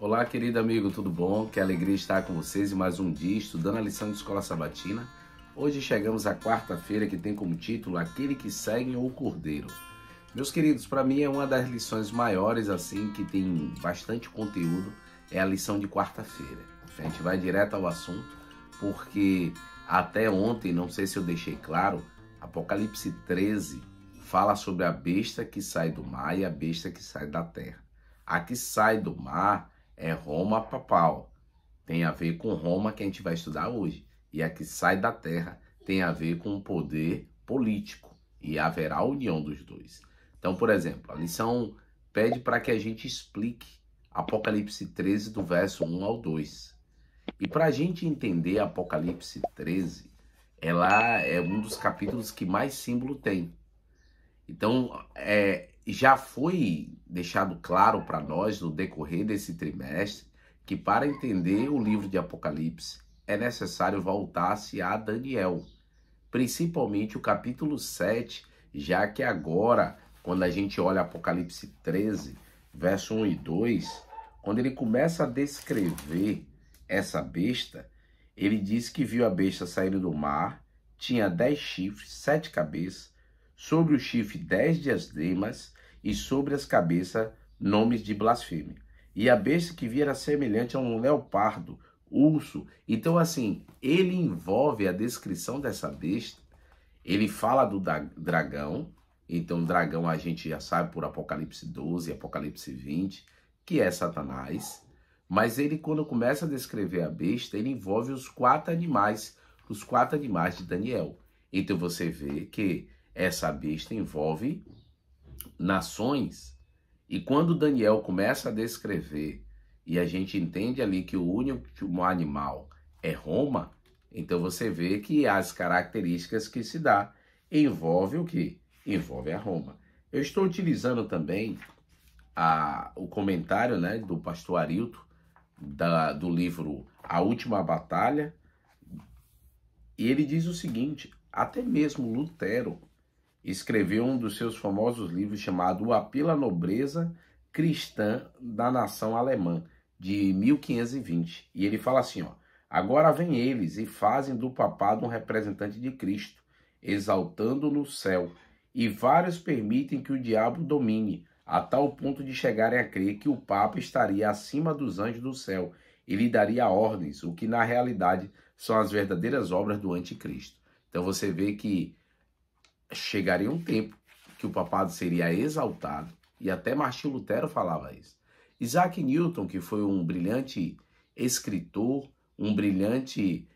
Olá, querido amigo, tudo bom? Que alegria estar com vocês em mais um dia estudando a lição de Escola Sabatina. Hoje chegamos à quarta-feira que tem como título Aquele que segue o Cordeiro. Meus queridos, para mim é uma das lições maiores assim que tem bastante conteúdo, é a lição de quarta-feira. A gente vai direto ao assunto, porque até ontem, não sei se eu deixei claro, Apocalipse 13 fala sobre a besta que sai do mar e a besta que sai da terra. A que sai do mar é Roma papal, tem a ver com Roma que a gente vai estudar hoje. E a que sai da terra tem a ver com o poder político e haverá união dos dois. Então, por exemplo, a lição pede para que a gente explique Apocalipse 13 do verso 1 ao 2. E para a gente entender Apocalipse 13, ela é um dos capítulos que mais símbolo tem. Então, já foi deixado claro para nós no decorrer desse trimestre que para entender o livro de Apocalipse é necessário voltar-se a Daniel, principalmente o capítulo 7, já que agora, quando a gente olha Apocalipse 13, verso 1 e 2, quando ele começa a descrever essa besta, ele diz que viu a besta saindo do mar, tinha 10 chifres, 7 cabeças, sobre o chifre 10 diademas e sobre as cabeças nomes de blasfêmia. E a besta que via era semelhante a um leopardo, urso. Então, assim, ele envolve a descrição dessa besta. Ele fala do dragão. Então, dragão a gente já sabe por Apocalipse 12, Apocalipse 20, que é Satanás. Mas ele, quando começa a descrever a besta, ele envolve os 4 animais de Daniel. Então, você vê que essa besta envolve nações. E quando Daniel começa a descrever, e a gente entende ali que o único animal é Roma, então você vê que as características que se dá envolve o quê? Envolve a Roma. Eu estou utilizando também o comentário, né, do pastor Arilton, do livro A Última Batalha, e ele diz o seguinte: até mesmo Lutero escreveu um dos seus famosos livros chamado O Apelo à Nobreza Cristã da Nação Alemã, de 1520. E ele fala assim, ó: agora vêm eles e fazem do papado um representante de Cristo, exaltando no céu, e vários permitem que o diabo domine, a tal ponto de chegarem a crer que o Papa estaria acima dos anjos do céu e lhe daria ordens, o que na realidade são as verdadeiras obras do anticristo. Então você vê que chegaria um tempo que o papado seria exaltado, e até Martinho Lutero falava isso. Isaac Newton, que foi um brilhante escritor, um brilhante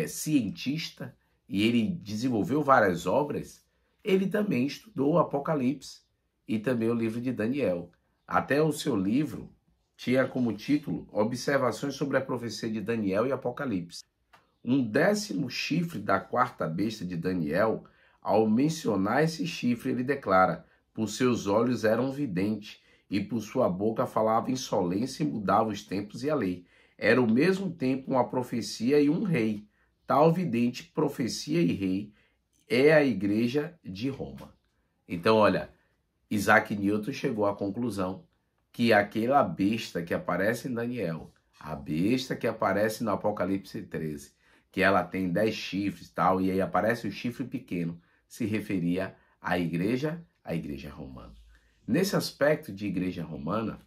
cientista, e ele desenvolveu várias obras, ele também estudou o Apocalipse e também o livro de Daniel. Até o seu livro tinha como título Observações sobre a profecia de Daniel e Apocalipse. Um 10º chifre da 4ª besta de Daniel. Ao mencionar esse chifre, ele declara: por seus olhos era um vidente, e por sua boca falava insolência e mudava os tempos e a lei. Era ao mesmo tempo uma profecia e um rei. Tal vidente, profecia e rei é a igreja de Roma. Então, olha, Isaac Newton chegou à conclusão que aquela besta que aparece em Daniel, a besta que aparece no Apocalipse 13, que ela tem 10 chifres e tal, e aí aparece o chifre pequeno, se referia à igreja romana. Nesse aspecto de igreja romana,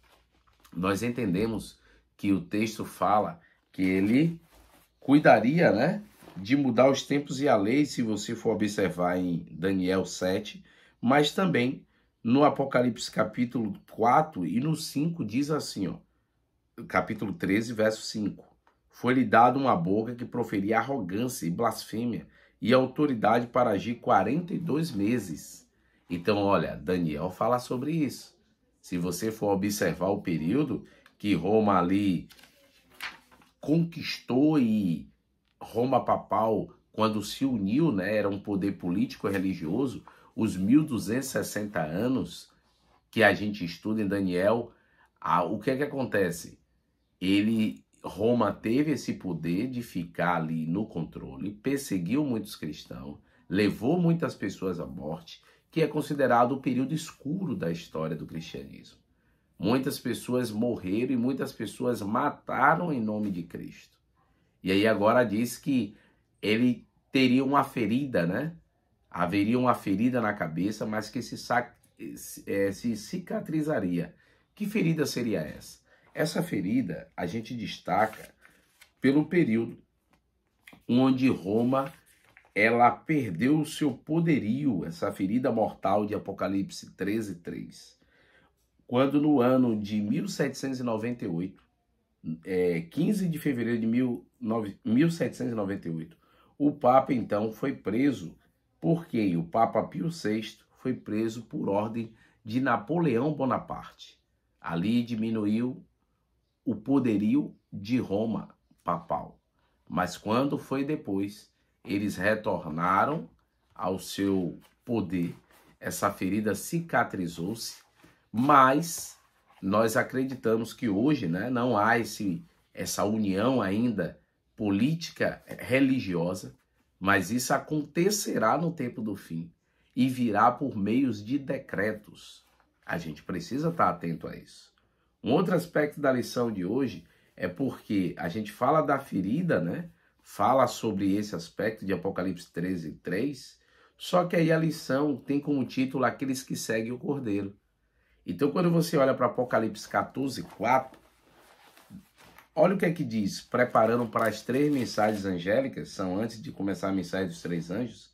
nós entendemos que o texto fala que ele cuidaria, né, de mudar os tempos e a lei, se você for observar em Daniel 7, mas também no Apocalipse capítulo 4 e no 5 diz assim, ó, capítulo 13, verso 5. Foi-lhe dado uma boca que proferia arrogância e blasfêmia, e autoridade para agir 42 meses. Então, olha, Daniel fala sobre isso. Se você for observar o período que Roma ali conquistou, e Roma papal, quando se uniu, né, era um poder político e religioso, os 1260 anos que a gente estuda em Daniel, o que é que acontece? Roma teve esse poder de ficar ali no controle, perseguiu muitos cristãos, levou muitas pessoas à morte, que é considerado o período escuro da história do cristianismo. Muitas pessoas morreram e muitas pessoas mataram em nome de Cristo. E aí agora diz que ele teria uma ferida, né? Haveria uma ferida na cabeça, mas que se cicatrizaria. Que ferida seria essa? Essa ferida a gente destaca pelo período onde Roma ela perdeu o seu poderio, essa ferida mortal de Apocalipse 13:3. Quando no ano de 1798, 15 de fevereiro de 1798, o Papa então foi preso. Por quem? O Papa Pio VI foi preso por ordem de Napoleão Bonaparte. Ali diminuiu o poderio de Roma papal. Mas quando foi depois, eles retornaram ao seu poder. Essa ferida cicatrizou-se, mas nós acreditamos que hoje, né, não há essa união ainda política religiosa, mas isso acontecerá no tempo do fim e virá por meios de decretos. A gente precisa estar atento a isso. Um outro aspecto da lição de hoje é porque a gente fala da ferida, né? Fala sobre esse aspecto de Apocalipse 13:3, só que aí a lição tem como título aqueles que seguem o Cordeiro. Então, quando você olha para Apocalipse 14:4, olha o que é que diz, preparando para as 3 mensagens angélicas, são antes de começar a mensagem dos 3 anjos,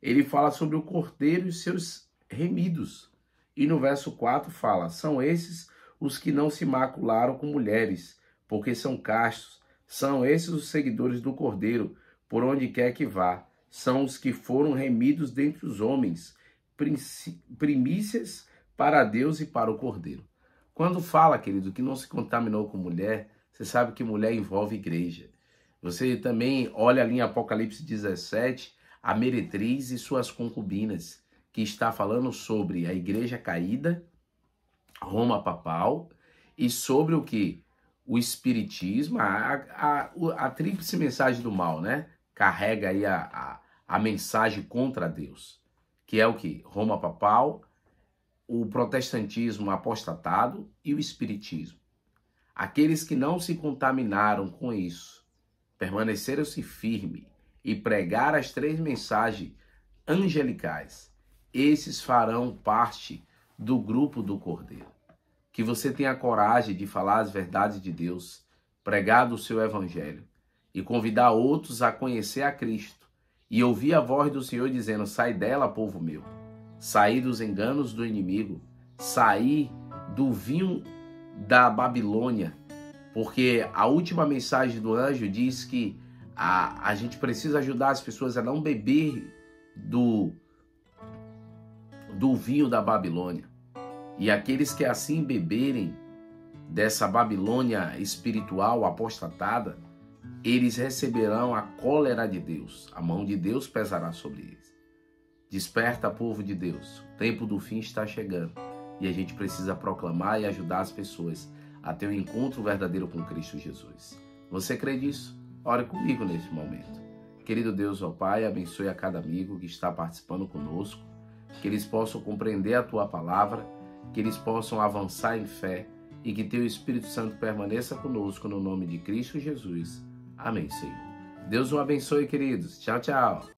ele fala sobre o Cordeiro e seus remidos. E no verso 4 fala, são esses os que não se macularam com mulheres, porque são castos, são esses os seguidores do Cordeiro, por onde quer que vá, são os que foram remidos dentre os homens, primícias para Deus e para o Cordeiro. Quando fala, querido, que não se contaminou com mulher, você sabe que mulher envolve igreja. Você também olha ali em Apocalipse 17, a meretriz e suas concubinas, que está falando sobre a igreja caída, Roma papal, e sobre o que? O espiritismo, a tríplice mensagem do mal, né? Carrega aí a mensagem contra Deus, que é o que? Roma papal, o protestantismo apostatado e o espiritismo. Aqueles que não se contaminaram com isso, permaneceram-se firmes e pregaram as 3 mensagens angelicais, esses farão parte do grupo do Cordeiro. Que você tenha coragem de falar as verdades de Deus, pregar do seu evangelho e convidar outros a conhecer a Cristo e ouvir a voz do Senhor dizendo, sai dela, povo meu, sair dos enganos do inimigo, sair do vinho da Babilônia, porque a última mensagem do anjo diz que a gente precisa ajudar as pessoas a não beber do vinho da Babilônia. E aqueles que assim beberem dessa Babilônia espiritual apostatada, eles receberão a cólera de Deus. A mão de Deus pesará sobre eles. Desperta, povo de Deus. O tempo do fim está chegando. E a gente precisa proclamar e ajudar as pessoas a ter um encontro verdadeiro com Cristo Jesus. Você crê nisso? Ore comigo neste momento. Querido Deus, ó Pai, abençoe a cada amigo que está participando conosco, que eles possam compreender a Tua palavra, que eles possam avançar em fé e que Teu Espírito Santo permaneça conosco no nome de Cristo Jesus. Amém, Senhor. Deus o abençoe, queridos. Tchau, tchau.